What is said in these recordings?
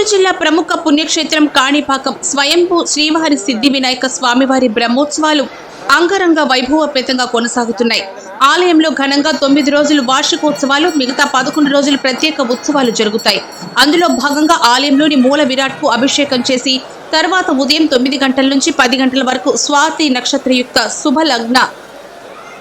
చిత్తూరు జిల్లా ప్రముఖ పుణ్యక్షేత్రం కాణిపాకం స్వయంభూ శ్రీవారి సిద్ధి వినాయక స్వామివారి బ్రహ్మోత్సవాలు అంగరంగ వైభవపేతంగా కొనసాగుతున్నాయి. ఆలయంలో ఘనంగా 9 రోజులు వార్షికోత్సవాలు, మిగతా 11 రోజులు ప్రత్యేక ఉత్సవాలు జరుగుతాయి. అందులో భాగంగా ఆలయంలోని మూల విరాట్కు అభిషేకం చేసి తర్వాత ఉదయం 9 గంటల నుంచి 10 గంటల వరకు స్వాతి నక్షత్రయుక్త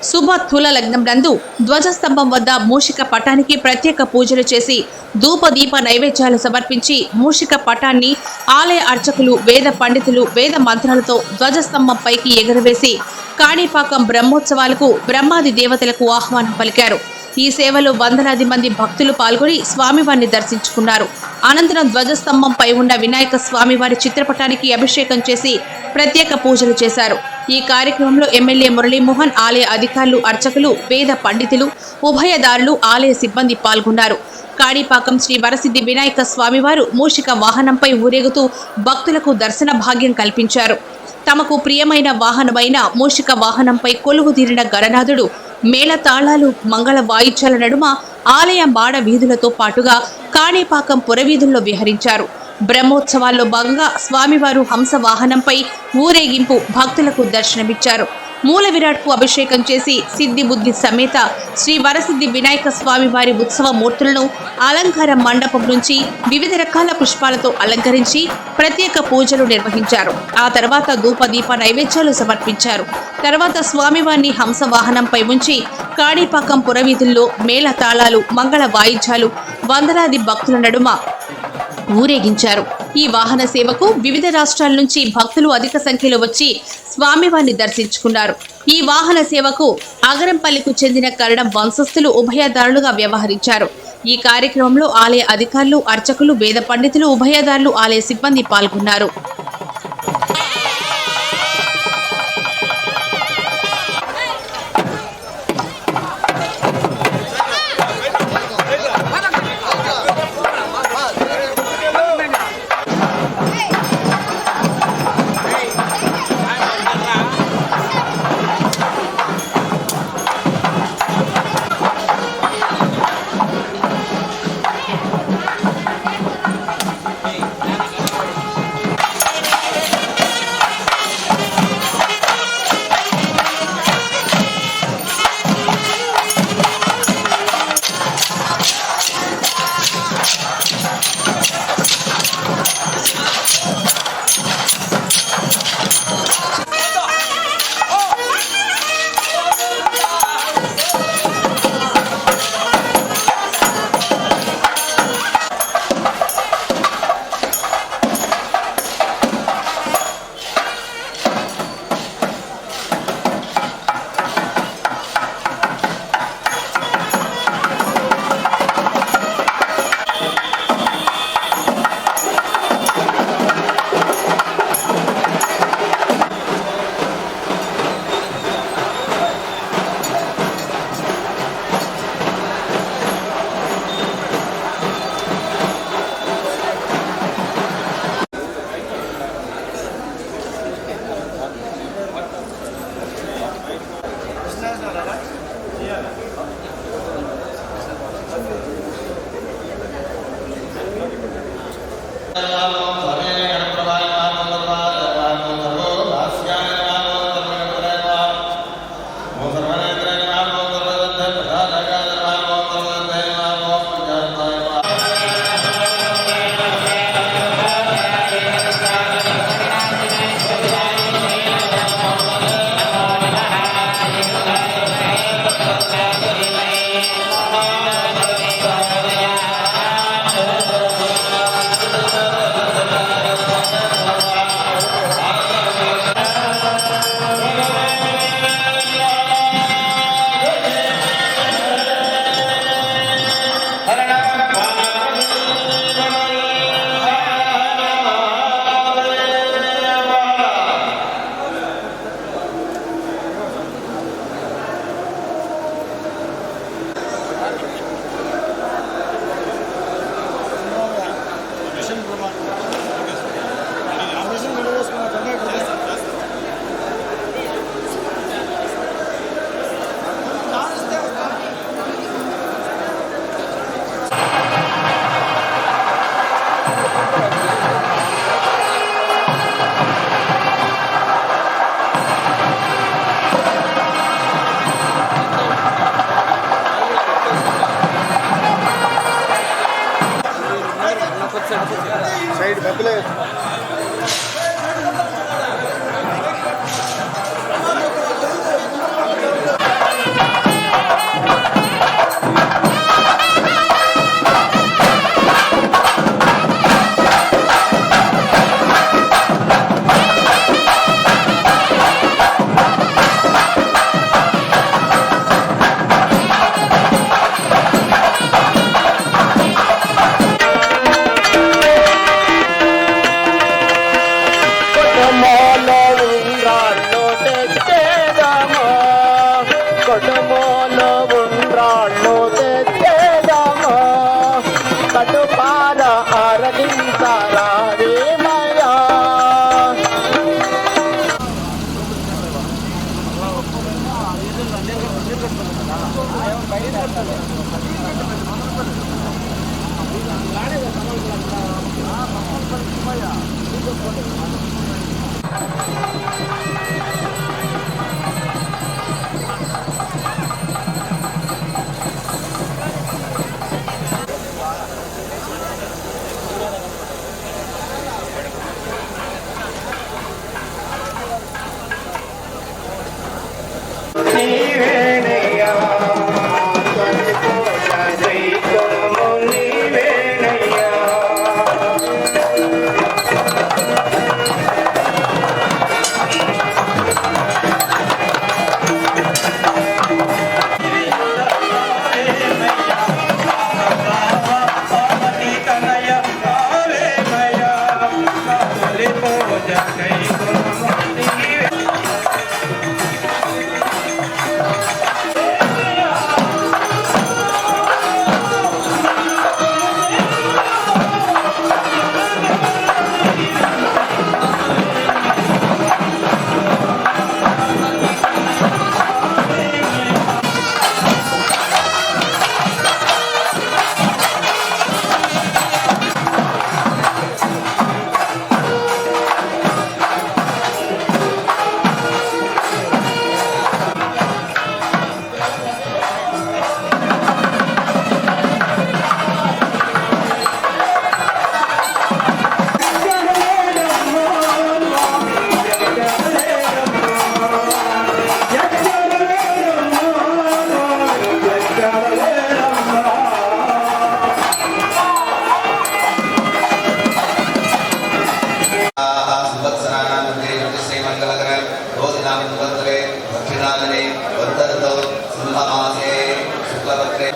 శుభ తుల లగ్నం నందు ధ్వజస్తంభం వద్ద మూషిక పటానికి ప్రత్యేక పూజలు చేసి ధూప దీప నైవేద్యాలు సమర్పించి మూషిక పటాన్ని ఆలయ అర్చకులు, వేద పండితులు వేద మంత్రాలతో ధ్వజస్తంభం పైకి ఎగరవేసి కాణిపాకం బ్రహ్మోత్సవాలకు బ్రహ్మాది దేవతలకు ఆహ్వానం పలికారు. ఈ సేవలో వందలాది మంది భక్తులు పాల్గొని స్వామివారిని దర్శించుకున్నారు. అనంతరం ధ్వజస్తంభంపై ఉన్న వినాయక స్వామివారి చిత్రపటానికి అభిషేకం చేసి ప్రత్యేక పూజలు చేశారు. ఈ కార్యక్రమంలో ఎమ్మెల్యే మురళీమోహన్, ఆలయ అధికారులు, అర్చకులు, వేద పండితులు, ఉభయదారులు, ఆలయ సిబ్బంది పాల్గొన్నారు. కాణిపాకం శ్రీ వరసిద్ధి వినాయక స్వామివారు మూషిక వాహనంపై ఊరేగుతూ భక్తులకు దర్శన భాగ్యం కల్పించారు. తమకు ప్రియమైన వాహనమైన మూషిక వాహనంపై కొలువు తీరిన గణనాథుడు మేళతాళాలు, మంగళ వాయిద్యాల నడుమ ఆలయ మాడ వీధులతో పాటుగా కాణిపాకం పురవీధుల్లో విహరించారు. బ్రహ్మోత్సవాల్లో భాగంగా స్వామివారు హంస వాహనంపై ఊరేగింపు భక్తులకు దర్శనమిచ్చారు. మూల విరాట్కు అభిషేకం చేసి సిద్ధి బుద్ధి సమేత శ్రీ వరసిద్ధి వినాయక స్వామి వారి ఉత్సవ మూర్తులను అలంకార మండపం నుంచి వివిధ రకాల పుష్పాలతో అలంకరించి ప్రత్యేక పూజలు నిర్వహించారు. ఆ తర్వాత ధూపదీప నైవేద్యాలు సమర్పించారు. తర్వాత స్వామివారిని హంస వాహనంపై ఉంచి కాణిపాకం పురవీధుల్లో మేళ తాళాలు, మంగళ వాయిద్యాలు, వందలాది భక్తుల నడుమ ఊరేగించారు. ఈ వాహన సేవకు వివిధ రాష్ట్రాల నుంచి భక్తులు అధిక సంఖ్యలో వచ్చి స్వామివారిని దర్శించుకున్నారు. ఈ వాహన సేవకు అగరంపల్లికు చెందిన కరణం వంశస్థులు ఉభయదారులుగా వ్యవహరించారు. ఈ కార్యక్రమంలో ఆలయ అధికారులు, అర్చకులు, వేద పండితులు, ఉభయదారులు, ఆలయ సిబ్బంది పాల్గొన్నారు.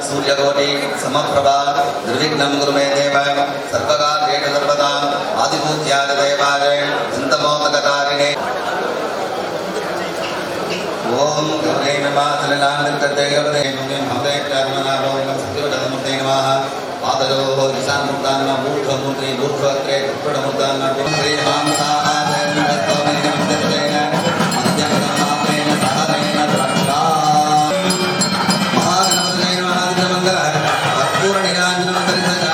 सूर्यकोटि समप्रभा निर्विघ्नं कुरु मे देव सर्वकार्येषु सर्वदा आदिपूज्याय देवाय चिन्तमोदककारिणे ओम गौरे नमः सलिलानन्दते गौरे नमः कर्मनाभं सत्यवदनमते नमः पादयोः दिशामुक्तान् मूर्धमूर्ति मूर्धवक्रे कृष्णमुक्तान् श्री मामसाहाय नमस्ते नमस्ते मध्यमनामेन सहरेण द्रक्षा महागणपतये नमः आदित्य मंगल कर्पूर निरांजनं दरिद्रता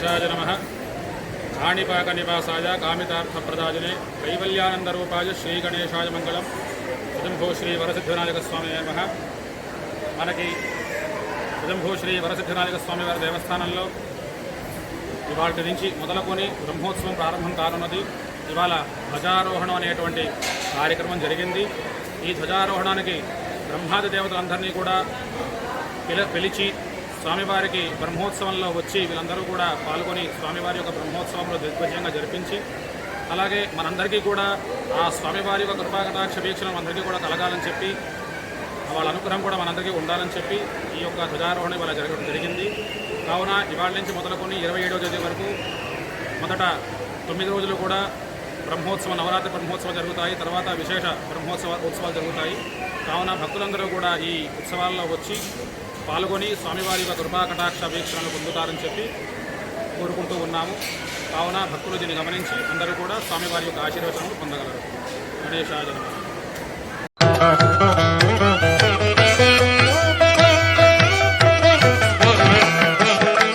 గణేశాయ నమః కాణిపాక నివాసాయ కామితార్థప్రదాయనే కైవల్యానందరూపాయ శ్రీ గణేశాయ మంగళం. స్వయంభూ శ్రీ వరసిద్ధివినాయక స్వామి నమః. మనకి స్వయంభూ శ్రీ వరసిద్ధివినాయక స్వామి వారి దేవస్థానంలో ఇవాళ నుంచి మొదలుకొని బ్రహ్మోత్సవం ప్రారంభం కానున్నది. ఇవాళ ధ్వజారోహణం అనేటువంటి కార్యక్రమం జరిగింది. ఈ ధ్వజారోహణానికి బ్రహ్మాది దేవతలందరినీ కూడా పిలిచి స్వామివారికి బ్రహ్మోత్సవంలో వచ్చి వీళ్ళందరూ కూడా పాల్గొని స్వామివారి యొక్క బ్రహ్మోత్సవంలో దిగ్విజయంగా జరిపించి, అలాగే మనందరికీ కూడా ఆ స్వామివారి యొక్క కృపాకటాక్ష వీక్షణం అందరికీ కూడా కలగాలని చెప్పి, వాళ్ళ అనుగ్రహం కూడా మనందరికీ ఉండాలని చెప్పి ఈ యొక్క ధ్వజారోహణ ఇవాళ జరగడం జరిగింది. కావున ఇవాళ నుంచి మొదలుకొని 27వ తేదీ వరకు మొదట 9 రోజులు కూడా బ్రహ్మోత్సవం, నవరాత్రి బ్రహ్మోత్సవాలు జరుగుతాయి. తర్వాత విశేష ఉత్సవాలు జరుగుతాయి. కావున భక్తులందరూ కూడా ఈ ఉత్సవాల్లో వచ్చి పాల్గొని స్వామివారి యొక్క కృపా కటాక్ష వీక్షణలు పొందుతారని చెప్పి కోరుకుంటూ ఉన్నాము. కావున భక్తులు దీన్ని గమనించి అందరూ కూడా స్వామివారి యొక్క ఆశీర్వచనలు పొందగలరు. గణేశాయ నమః.